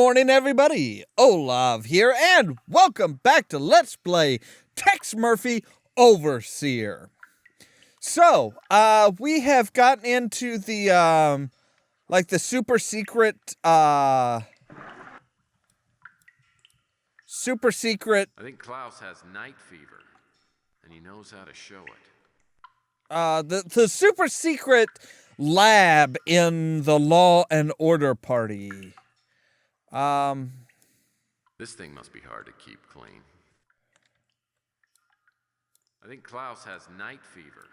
morning, everybody. Ollamh here, and welcome back to Let's Play Tex Murphy Overseer. So, we have gotten into the, the super secret, I think Klaus has night fever, and he knows how to show it. the super secret lab in the Law and Order Party. This thing must be hard to keep clean. I think Klaus has night fever.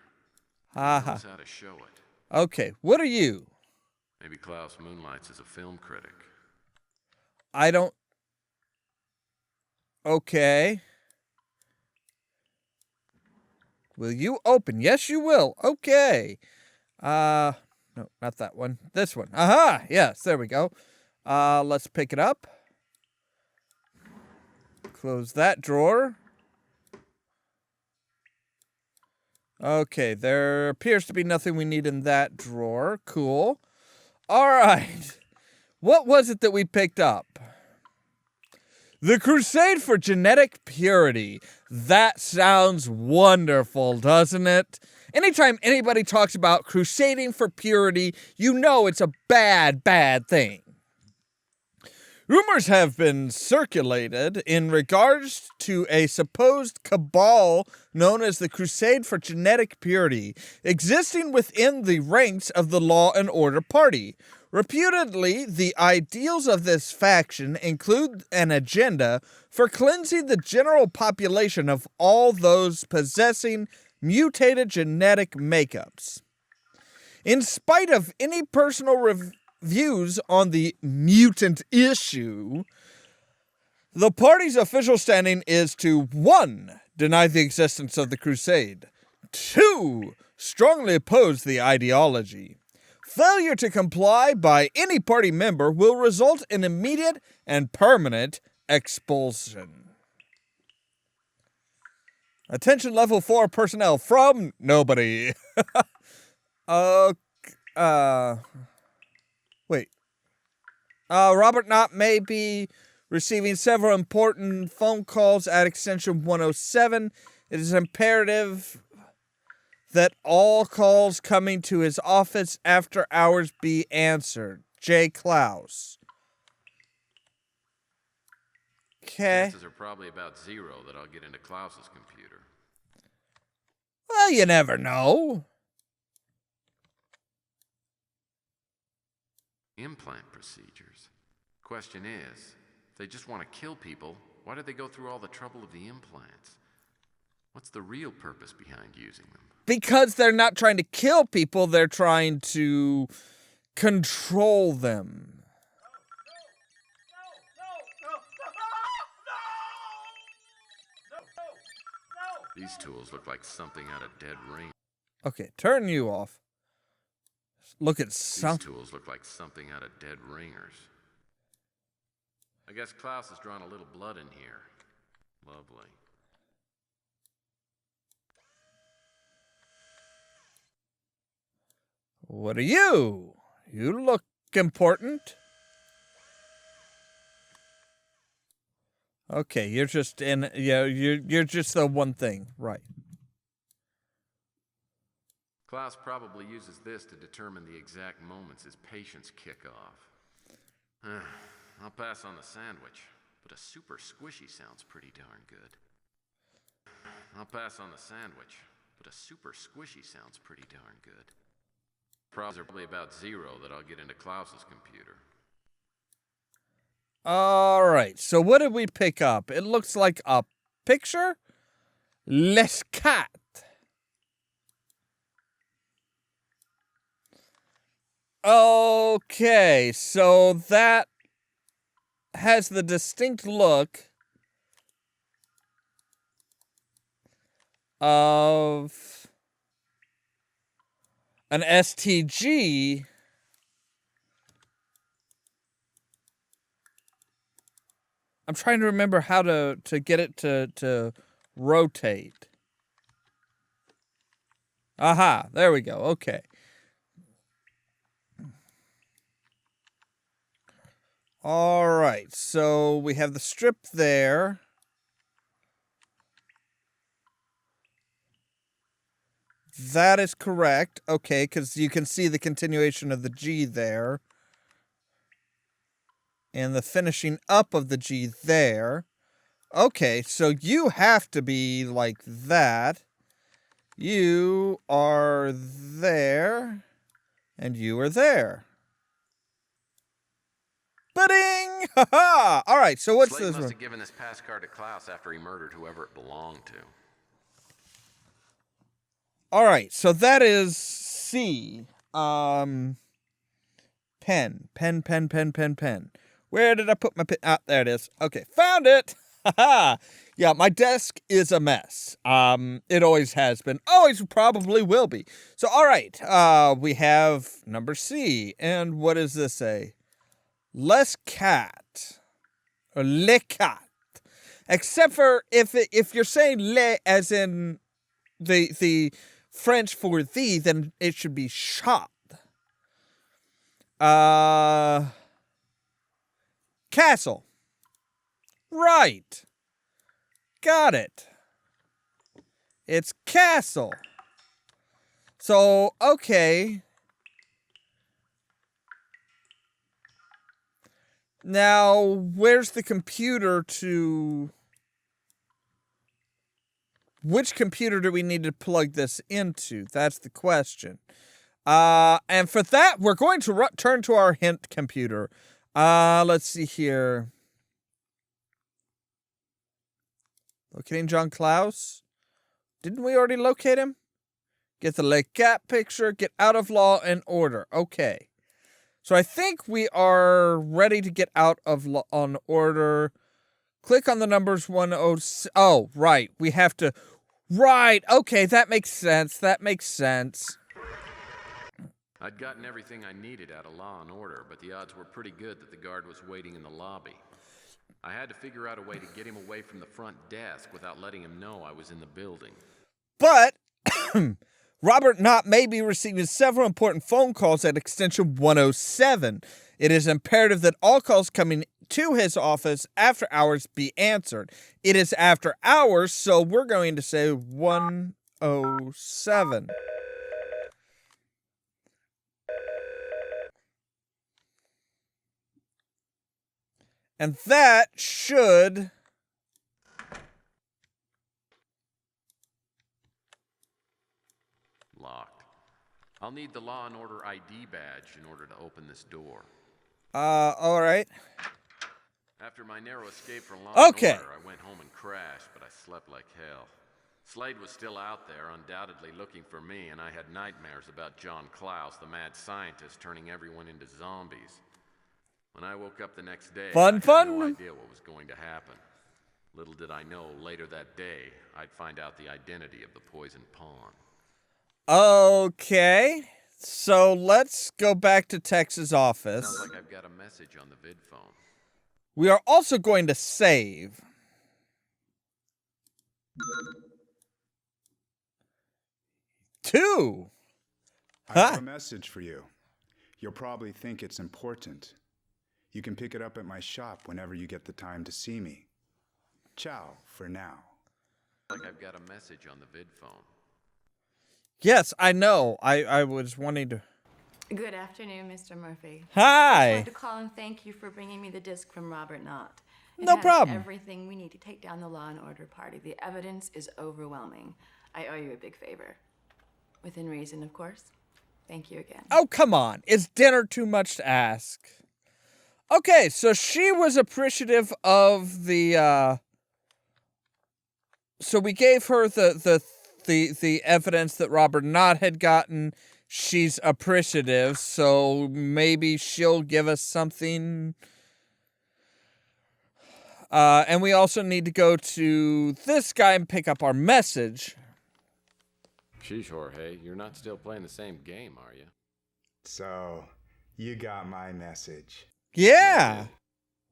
He knows how to show it. Okay, what are you? Maybe Klaus moonlights as a film critic. I don't... Okay. Will you open? Yes, you will. Okay. No, not that one. This one. Aha! Yes, there we go. Let's pick it up. Close that drawer. Okay, there appears to be nothing we need in that drawer. Cool. All right. What was it that we picked up? The Crusade for Genetic Purity. That sounds wonderful, doesn't it? Anytime anybody talks about crusading for purity, you know it's a bad, bad thing. Rumors have been circulated in regards to a supposed cabal known as the Crusade for Genetic Purity, existing within the ranks of the Law and Order Party. Reputedly, the ideals of this faction include an agenda for cleansing the general population of all those possessing mutated genetic makeups. In spite of any personal views on the mutant issue, the party's official standing is to 1. Deny the existence of the Crusade, 2. Strongly oppose the ideology. Failure to comply by any party member will result in immediate and permanent expulsion. Attention level 4 personnel from nobody. Wait. Robert Knott may be receiving several important phone calls at extension 107. It is imperative that all calls coming to his office after hours be answered. J. Klaus. Okay. Chances are probably about 0 that I'll get into Klaus's computer. Well, you never know. Implant procedures. Question is, if they just want to kill people, why do they go through all the trouble of the implants? What's the real purpose behind using them? Because they're not trying to kill people, they're trying to control them. These tools look like something out of Dead Ring. Okay, turn you off. Look at These tools look like something out of Dead Ringers. I guess Klaus has drawn a little blood in here. Lovely. What are you? You look important. Okay, you're just in. Yeah, you're just the one thing, right? Klaus probably uses this to determine the exact moments his patients kick off. I'll pass on the sandwich, but a super squishy sounds pretty darn good. I'll pass on the sandwich, but a super squishy sounds pretty darn good. Probably about 0 that I'll get into Klaus's computer. Alright, so what did we pick up? It looks like a picture? Les cat. Okay, so that has the distinct look of an STG. I'm trying to remember how to get it to rotate. Aha, there we go. Okay. All right, so we have the strip there. That is correct. Okay, because you can see the continuation of the G there. And the finishing up of the G there. Okay, so you have to be like that. You are there. And you are there. Ba-ding! Ha-ha! All right, so what's Slade this must one? have given this pass card to Klaus after he murdered whoever it belonged to. All right, so that is C. Pen. Where did I put my pen? Ah, there it is. Okay, found it. Haha. Yeah, my desk is a mess. It always has been. Always probably will be. So, all right. We have number C. And what does this say? Les cat. Or le cat. Except for if you're saying le as in the French for thee, then it should be chat. Castle. Right. Got it. It's castle. So, okay. Now, where's the computer to... Which computer do we need to plug this into? That's the question. And for that, we're going to turn to our hint computer. Let's see here. Locating John Klaus. Didn't we already locate him? Get the Le Cat picture. Get out of Law and Order. Okay. So I think we are ready to get out of Law and Order. Click on the numbers 106. Oh, right. We have to... Right. Okay, that makes sense. That makes sense. I'd gotten everything I needed out of Law and Order, but the odds were pretty good that the guard was waiting in the lobby. I had to figure out a way to get him away from the front desk without letting him know I was in the building. But Robert Knott may be receiving several important phone calls at extension 107. It is imperative that all calls coming to his office after hours be answered. It is after hours, so we're going to say 107. And that should... Locked. I'll need the Law and Order ID badge in order to open this door. All right. After my narrow escape from Law and Okay. Order, I went home and crashed, but I slept like hell. Slade was still out there, undoubtedly looking for me, and I had nightmares about John Klaus, the mad scientist, turning everyone into zombies. When I woke up the next day, I had no idea what was going to happen. Little did I know, later that day, I'd find out the identity of the poisoned pawn. Okay. So let's go back to Tex's office. Sounds like I've got a message on the vid phone. We are also going to save. Two. I have a message for you. You'll probably think it's important. You can pick it up at my shop whenever you get the time to see me. Ciao for now. Like I've got a message on the vid phone. Yes, I know. I was wanting to... Good afternoon, Mr. Murphy. I Hi. wanted to call and thank you for bringing me the disc from Robert Knott. No has problem. Everything we need to take down the Law and Order party. The evidence is overwhelming. I owe you a big favor. Within reason, of course. Thank you again. Oh, come on. Is dinner too much to ask? Okay, so she was appreciative of the, So we gave her the evidence that Robert Knott had gotten. She's appreciative, so maybe she'll give us something. And we also need to go to this guy and pick up our message. Sheesh, Jorge, you're not still playing the same game, are you? So, you got my message. Yeah.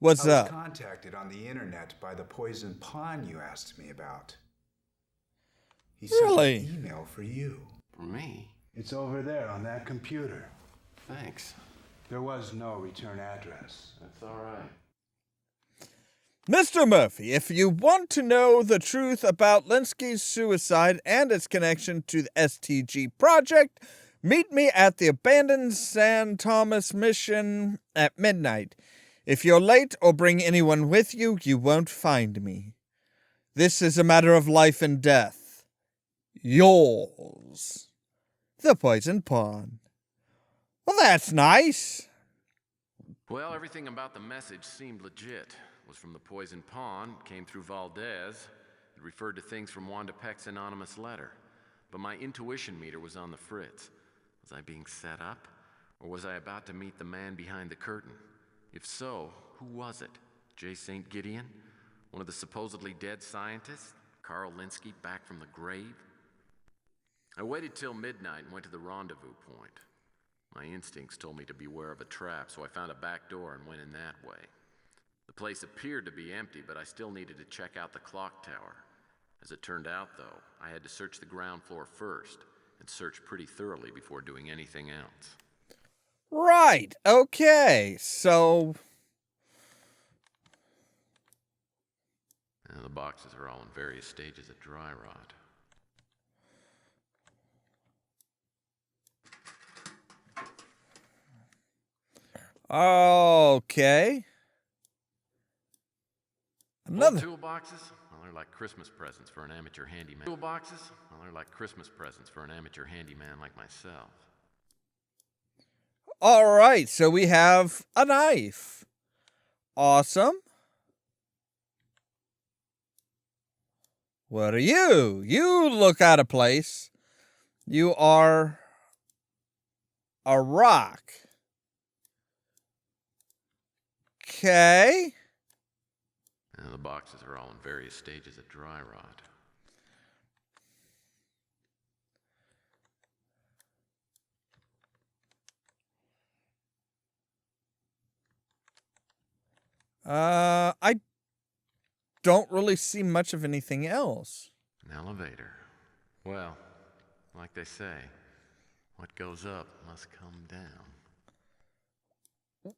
What's I was up? contacted on the internet by the poison pawn you asked me about. He sent Really? an email for you. For me? It's over there on that computer. Thanks. There was no return address. That's all right. Mr. Murphy, if you want to know the truth about Linsky's suicide and its connection to the STG project, meet me at the abandoned San Thomas mission at midnight. If you're late or bring anyone with you, you won't find me. This is a matter of life and death. Yours. The Poison Pawn. Well, that's nice. Well, everything about the message seemed legit. It was from the Poison Pawn, came through Valdez. It referred to things from Wanda Peck's anonymous letter. But my intuition meter was on the fritz. Was I being set up? Or was I about to meet the man behind the curtain? If so, who was it? J. St. Gideon? One of the supposedly dead scientists? Carl Linsky back from the grave? I waited till midnight and went to the rendezvous point. My instincts told me to beware of a trap, so I found a back door and went in that way. The place appeared to be empty, but I still needed to check out the clock tower. As it turned out, though, I had to search the ground floor first, and search pretty thoroughly before doing anything else. Right, okay, so... Now, the boxes are all in various stages of dry rot. Okay. Another... Toolboxes? Well, they're like Christmas presents for an amateur handyman. Toolboxes? Well, they're like Christmas presents for an amateur handyman like myself. Alright, so we have a knife. Awesome. What are you? You look out of place. You are a rock. Okay. Now, the boxes are all in various stages of dry rot. I don't really see much of anything else. An elevator. Well, like they say, what goes up must come down.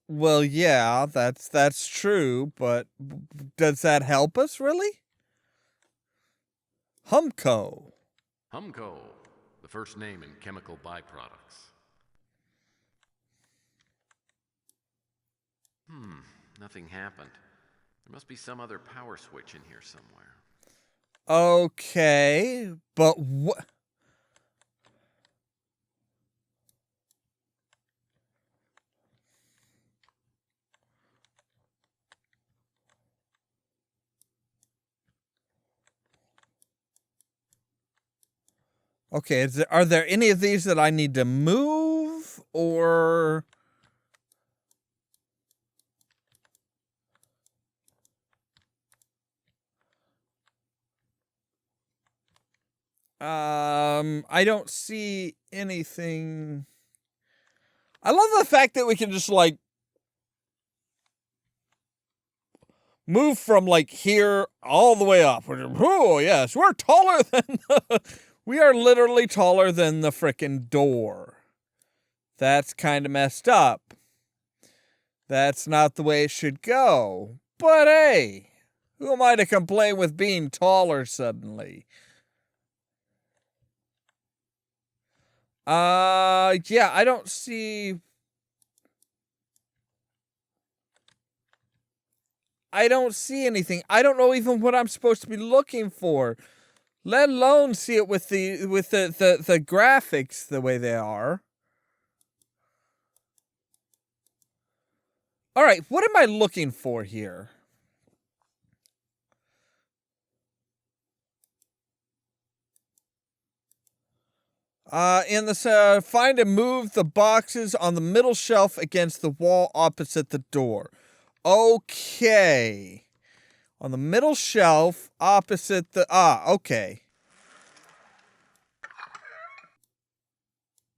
Well, yeah, that's true, but does that help us, really? Humco. Humco, the first name in chemical byproducts. Nothing happened. There must be some other power switch in here somewhere. Okay, but what? Okay, are there any of these that I need to move, or... I don't see anything. I love the fact that we can just, like, move from, like, here all the way up. Oh, yes, we're taller than we are literally taller than the frickin' door. That's kind of messed up. That's not the way it should go. But hey, who am I to complain with being taller suddenly? Yeah, I don't see... I don't see anything. I don't know even what I'm supposed to be looking for. Let alone see it with the graphics the way they are. Alright, what am I looking for here? Find and move the boxes on the middle shelf against the wall opposite the door. Okay. On the middle shelf opposite the... okay.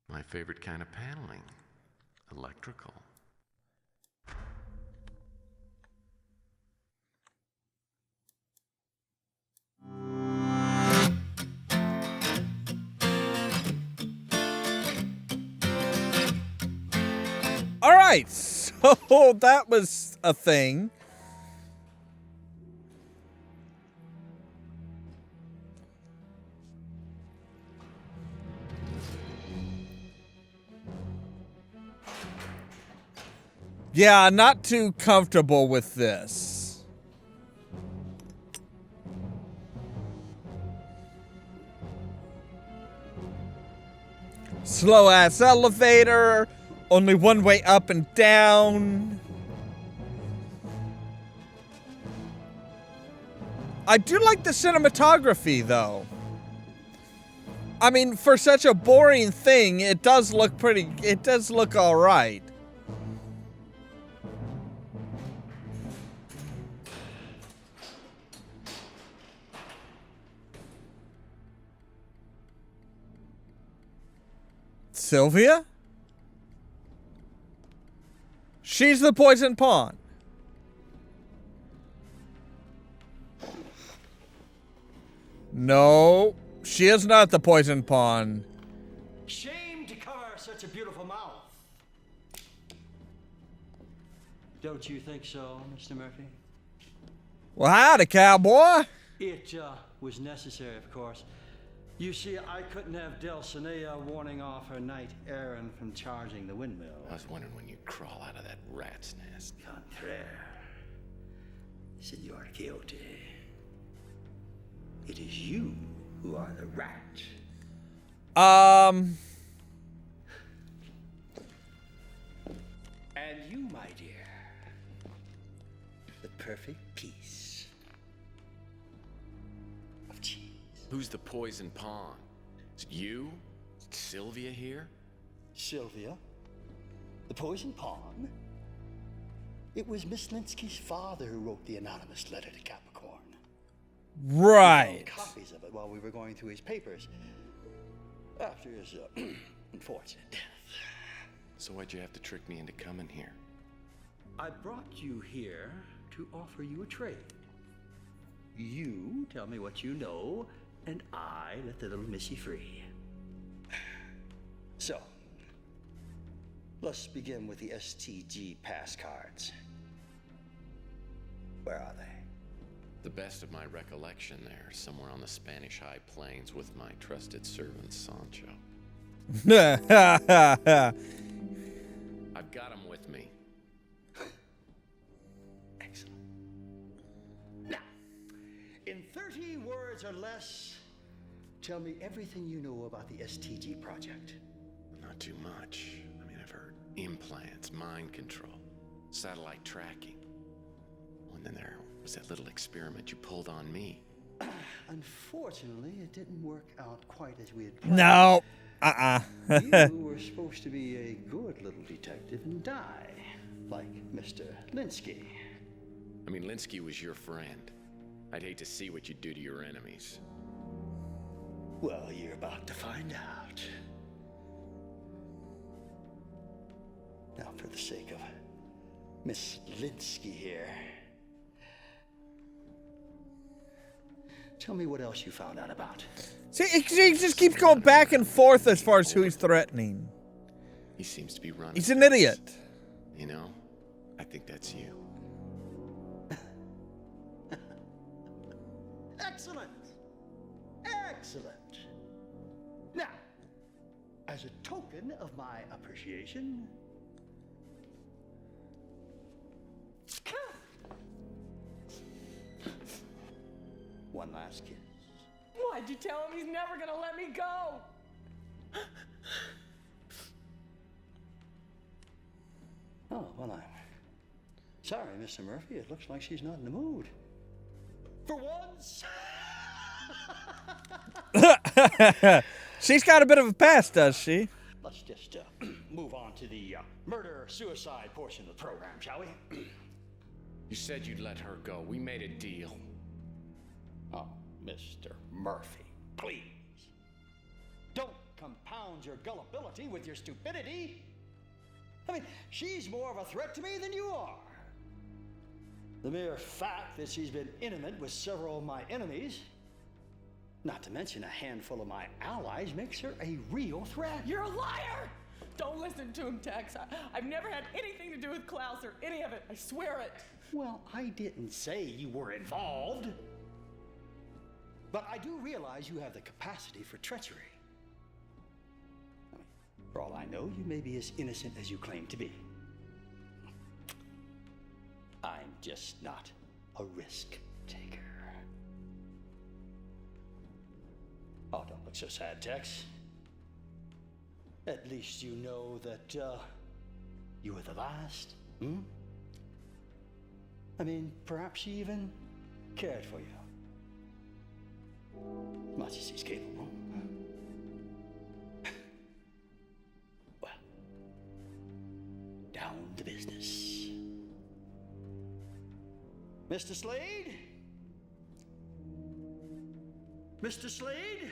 My favorite kind of paneling. Electrical. right, so that was a thing. Yeah, not too comfortable with this. Slow ass elevator, only one way up and down. I do like the cinematography though. I mean, for such a boring thing, it does look all right. Sylvia? She's the poison pawn. No, she is not the poison pawn. Shame to cover such a beautiful mouth. Don't you think so, Mr. Murphy? Well, howdy, cowboy. It was necessary, of course. You see, I couldn't have Dulcinea warning off her knight Aaron from charging the windmill. I was wondering when you'd crawl out of that rat's nest. Contraire. Senor Quixote. It is you who are the rat. And you, my dear, the perfect piece of cheese. Who's the poison pawn? Is it you? Is it Sylvia here? Sylvia? The poison pawn? It was Miss Linsky's father who wrote the anonymous letter to Capricorn. Right. We found copies of it while we were going through his papers after his unfortunate death. So why'd you have to trick me into coming here? I brought you here to offer you a trade. You tell me what you know, and I let the little missy free. So, let's begin with the STG pass cards. Where are they? The best of my recollection there, somewhere on the Spanish High Plains with my trusted servant Sancho. I've got him with me. Excellent. Now, in 30 words or less, tell me everything you know about the STG project. Not too much. I mean, I've heard implants, mind control, satellite tracking. Oh, and then there was that little experiment you pulled on me. Unfortunately, it didn't work out quite as we had planned. No. You were supposed to be a good little detective and die, like Mr. Linsky. I mean, Linsky was your friend. I'd hate to see what you do to your enemies. Well, you're about to find out. Now, for the sake of Miss Linsky here, tell me what else you found out about. See, he just keeps going back and forth as far as who he's threatening. He seems to be running. He's an idiot. You know, I think that's you. Excellent. Excellent. Now, as a token of my appreciation, one last kiss. Why'd you tell him he's never gonna let me go? Oh, well, I'm sorry, Mr. Murphy. It looks like she's not in the mood. For once. She's got a bit of a past, does she? Let's just move on to the murder-suicide portion of the program, shall we? You said you'd let her go. We made a deal. Oh, Mr. Murphy, please. Don't compound your gullibility with your stupidity. I mean, she's more of a threat to me than you are. The mere fact that she's been intimate with several of my enemies, not to mention a handful of my allies, makes her a real threat. You're a liar! Don't listen to him, Tex. I've never had anything to do with Klaus or any of it. I swear it. Well, I didn't say you were involved. But I do realize you have the capacity for treachery. I mean, for all I know, you may be as innocent as you claim to be. I'm just not a risk taker. Oh, don't look so sad, Tex. At least you know that, you were the last, I mean, perhaps she even cared for you. As much as he's capable. Well, down to business. Mr. Slade? Mr. Slade?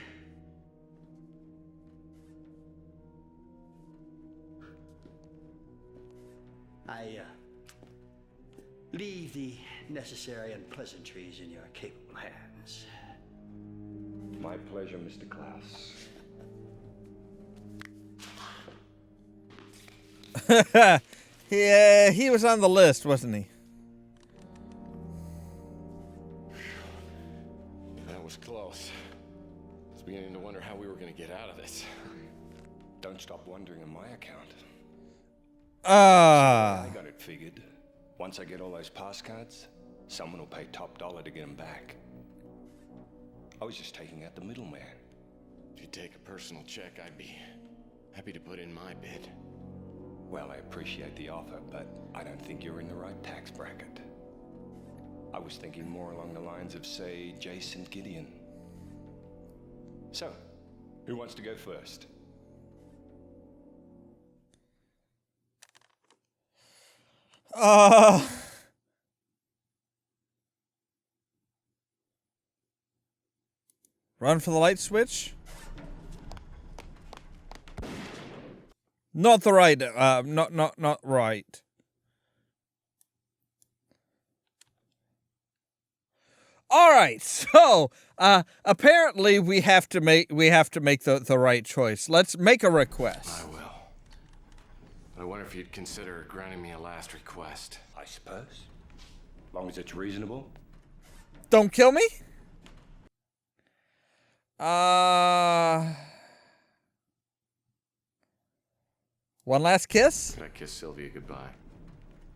I leave the necessary unpleasantries in your capable hands. My pleasure, Mr. Klaus. Yeah, he was on the list, wasn't he? That was close. I was beginning to wonder how we were going to get out of this. Don't stop wondering on my account. Ah. I got it figured. Once I get all those pass cards, someone will pay top dollar to get them back. I was just taking out the middleman. If you take a personal check, I'd be happy to put in my bid. Well, I appreciate the offer, but I don't think you're in the right tax bracket. I was thinking more along the lines of, say, Jason Gideon. So, who wants to go first? Run for the light switch. Not the right. Not right. All right. So, apparently we have to make the right choice. Let's make a request. I will. But I wonder if you'd consider granting me a last request. I suppose. As long as it's reasonable. Don't kill me. One last kiss? Could I kiss Sylvia goodbye?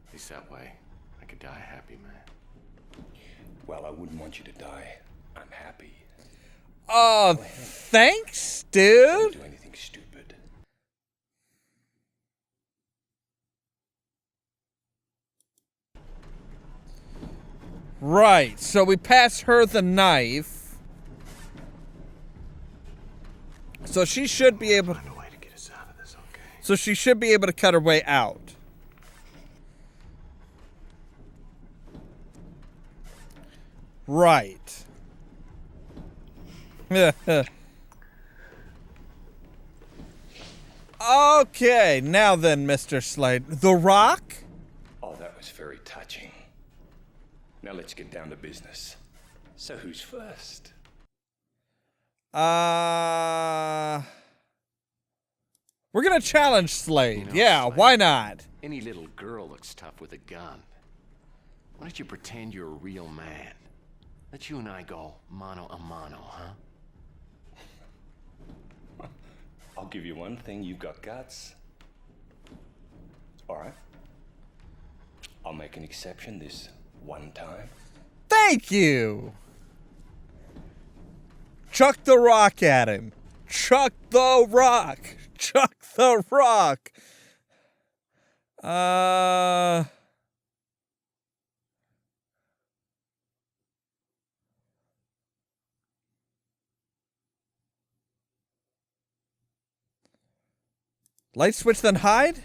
At least that way, I could die happy, man. Well, I wouldn't want you to die. I'm happy. Oh, thanks, Don't dude. do anything stupid. Right, so we pass her the knife. So she should be able. Find a way to get us out of this, okay? So she should be able to cut her way out. Right. Okay, now then, Mr. Slade. The Rock? Oh, that was very touching. Now let's get down to business. So who's first? We're gonna challenge Slade. You know, Yeah, Slade, why not? Any little girl looks tough with a gun. Why don't you pretend you're a real man? Let you and I go mano a mano, huh? I'll give you one thing, you've got guts. All right. I'll make an exception this one time. Thank you. Chuck the rock at him. Chuck the rock. Chuck the rock. Light switch, then hide?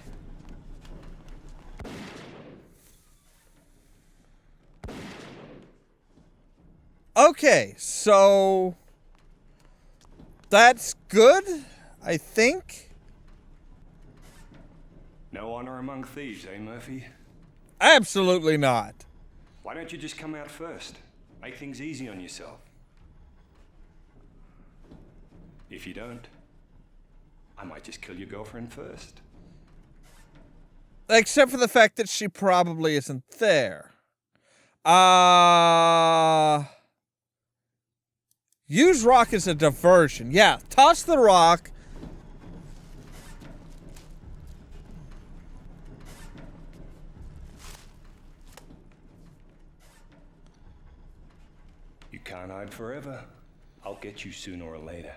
Okay, so that's good, I think. No honor among thieves, eh, Murphy? Absolutely not. Why don't you just come out first? Make things easy on yourself. If you don't, I might just kill your girlfriend first. Except for the fact that she probably isn't there. Use rock as a diversion. Yeah, toss the rock. You can't hide forever. I'll get you sooner or later.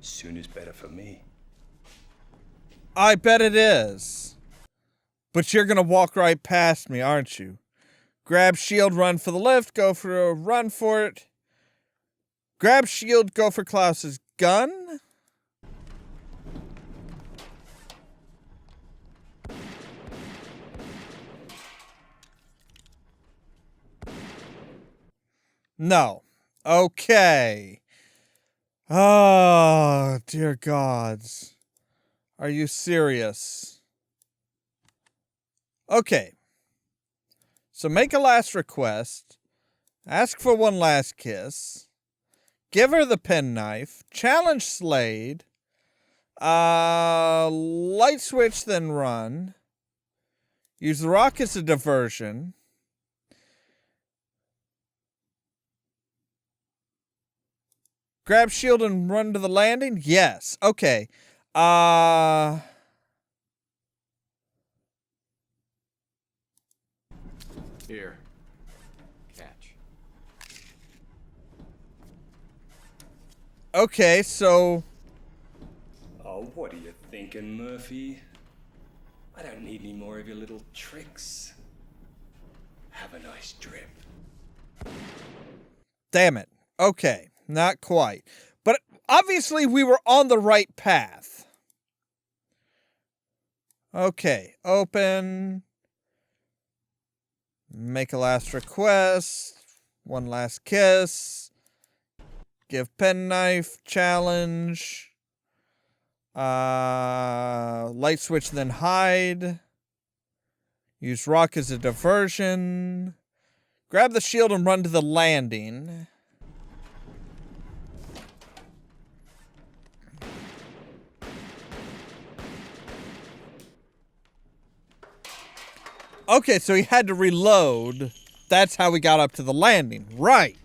Soon is better for me. I bet it is. But you're gonna walk right past me, aren't you? Grab shield, run for the lift, go for a run for it. Grab shield, go for Klaus's gun. No. Okay. Oh, dear gods. Are you serious? Okay. So make a last request. Ask for one last kiss. Give her the penknife. Challenge Slade. Light switch, then run. Use the rock as a diversion. Grab shield and run to the landing? Yes. Okay. Here. Catch. Okay, so... Oh, what are you thinking, Murphy? I don't need any more of your little tricks. Have a nice trip. Damn it. Okay. Not quite. But obviously we were on the right path. Okay. Open. Make a last request. One last kiss. Give penknife. Challenge. Light switch, then hide. Use rock as a diversion. Grab the shield and run to the landing. Okay, so he had to reload. That's how we got up to the landing. Right.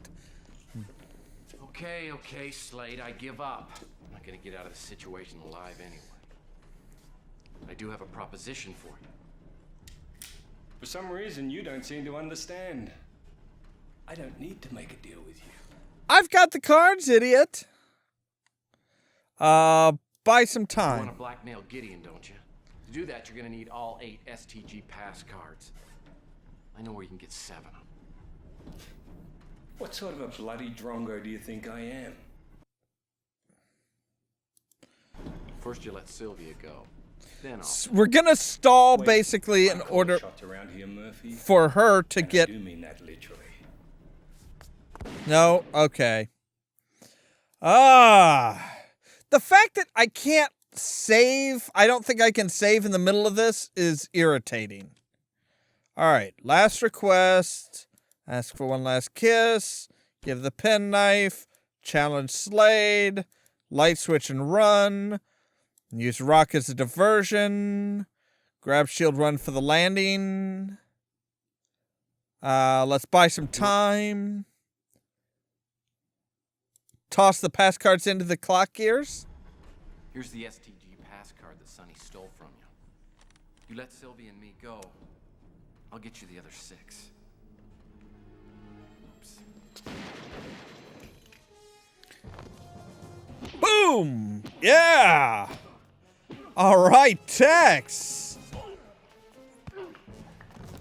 Okay, Slade, I give up. I'm not gonna get out of this situation alive anyway. I do have a proposition for you. For some reason, you don't seem to understand. I don't need to make a deal with you. I've got the cards, idiot. Buy some You time. want to blackmail Gideon, don't you? To do that, you're gonna need all 8 STG pass cards. I know where you can get 7 of them. What sort of a bloody drongo do you think I am? First you let Sylvia go. Then I'll... We're gonna stall Wait, basically I in call order shots around here, Murphy. for her to And get... I do mean that literally. No? Okay. The fact that I can't save, I don't think I can save in the middle of this is irritating. Alright, last request. Ask for one last kiss. Give the penknife. Challenge Slade. Light switch and run. Use rock as a diversion. Grab shield, run for the landing. Let's buy some time. Toss the pass cards into the clock gears. Here's the STG pass card that Sonny stole from you. You let Sylvia and me go, I'll get you the other 6. Oops. Boom! Yeah! Alright, Tex!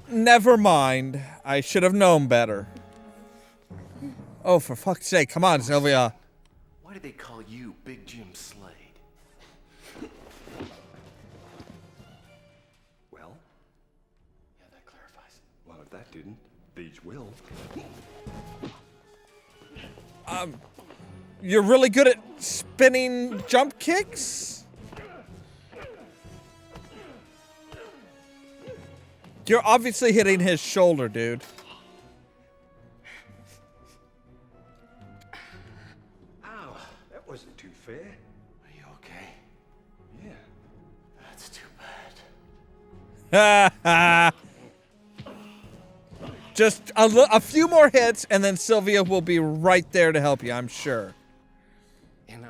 Never mind. I should have known better. Oh, for fuck's sake. Come on, Sylvia. Why do they call you Big Jim Slade? Well, Yeah, that clarifies. well, if that didn't, these will. You're really good at spinning jump kicks? You're obviously hitting his shoulder, dude. Ow, that wasn't too fair. Are you okay? Yeah. That's too bad. Just a few more hits, and then Sylvia will be right there to help you, I'm sure. You know,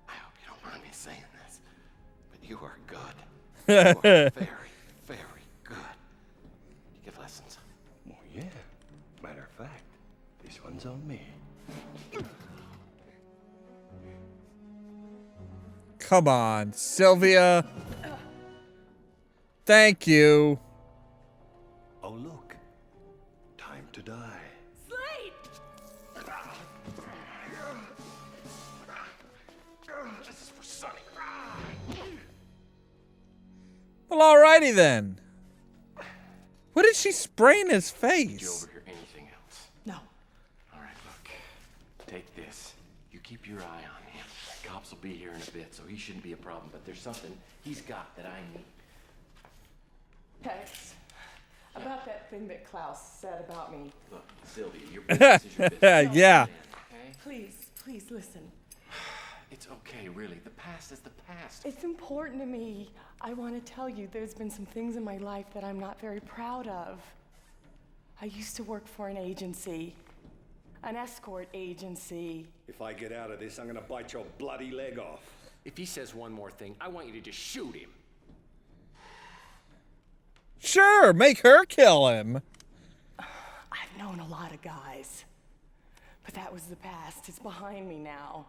I hope you don't mind me saying this, but you are good. You are very, very good. You give lessons. Oh, yeah. Matter of fact, this one's on me. Come on, Sylvia. Thank you. Oh, look. Time to die. Slade! This is for Sonny. Well, alrighty then. What did she spray in his Did you face? overhear anything else? No. All right, look. Take this. You keep your eye on him. Cops will be here in a bit, so he shouldn't be a problem. But there's something he's got that I need. Tex, about that thing that Klaus said about me. Look, Sylvia, your business is your business. Yeah. Okay? Please listen. It's okay, really. The past is the past. It's important to me. I want to tell you there's been some things in my life that I'm not very proud of. I used to work for an agency, an escort agency. If I get out of this, I'm gonna bite your bloody leg off. If he says one more thing, I want you to just shoot him. Sure, make her kill him. I've known a lot of guys, but that was the past. It's behind me now.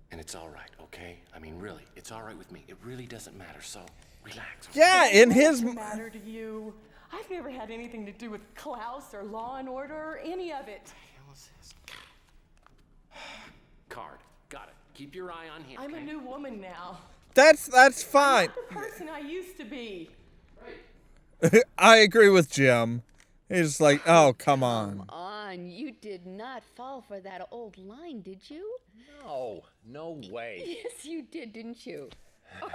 And it's all right, okay? I mean, really, it's all right with me. It really doesn't matter, so relax. Yeah, in What his... does it matter to you? I've never had anything to do with Klaus or Law and Order or any of it. What is this? Card. Got it. Keep your eye on him. I'm a okay? new woman now. That's fine. Not the person I used to be. I agree with Jim. He's like, oh, come on. You did not fall for that old line, did you? No, no way. Yes, you did, didn't you?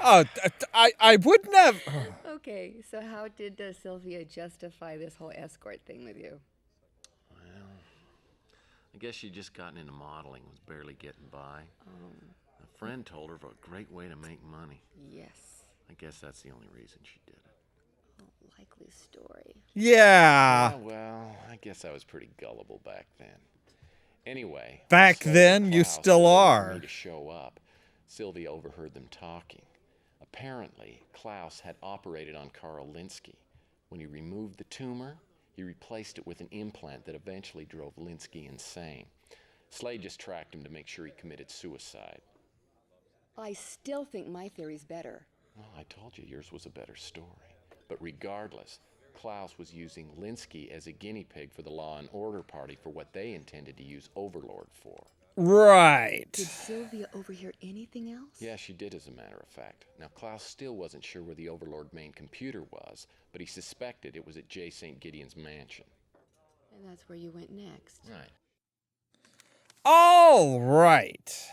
Oh, I wouldn't have... Okay, so how did Sylvia justify this whole escort thing with you? Well, I guess she'd just gotten into modeling, was barely getting by. A friend told her of a great way to make money. Yes. I guess that's the only reason she did it. Likely story. Yeah. Well, I guess I was pretty gullible back then. Anyway. Back so then, you Klaus still waited for are. me to show up. Sylvia overheard them talking. Apparently, Klaus had operated on Carl Linsky. When he removed the tumor, he replaced it with an implant that eventually drove Linsky insane. Slade just tracked him to make sure he committed suicide. I still think my theory's better. Well, I told you yours was a better story. But regardless, Klaus was using Linsky as a guinea pig for the Law and Order Party for what they intended to use Overlord for. Right. Did Sylvia overhear anything else? Yeah, she did, as a matter of fact. Now, Klaus still wasn't sure where the Overlord main computer was, but he suspected it was at J. St. Gideon's mansion. And that's where you went next. Right. All right.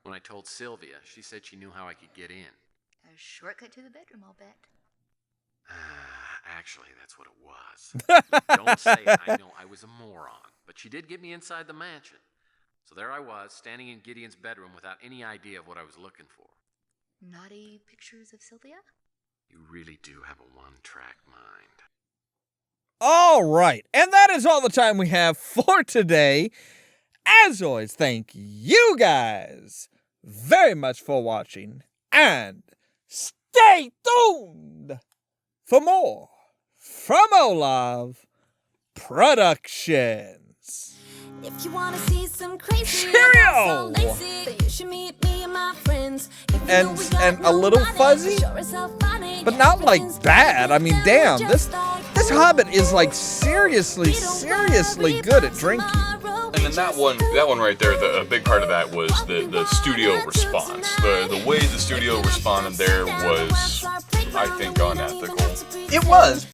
When I told Sylvia, she said she knew how I could get in. A shortcut to the bedroom, I'll bet. Actually, that's what it was. Don't say it. I know I was a moron. But she did get me inside the mansion. So there I was, standing in Gideon's bedroom without any idea of what I was looking for. Naughty pictures of Sylvia? You really do have a one-track mind. All right. And that is all the time we have for today. As always, thank you guys very much for watching. And stay tuned for more from Ollamh Productions. If you want to see some crazy, Cheerio! then you should meet me and my friends. And a little fuzzy, but not like bad. I mean, damn, this Hobbit is like seriously good at drinking. And then that one right there, a big part of that was the studio response. The way the studio responded there was, I think, unethical. It was.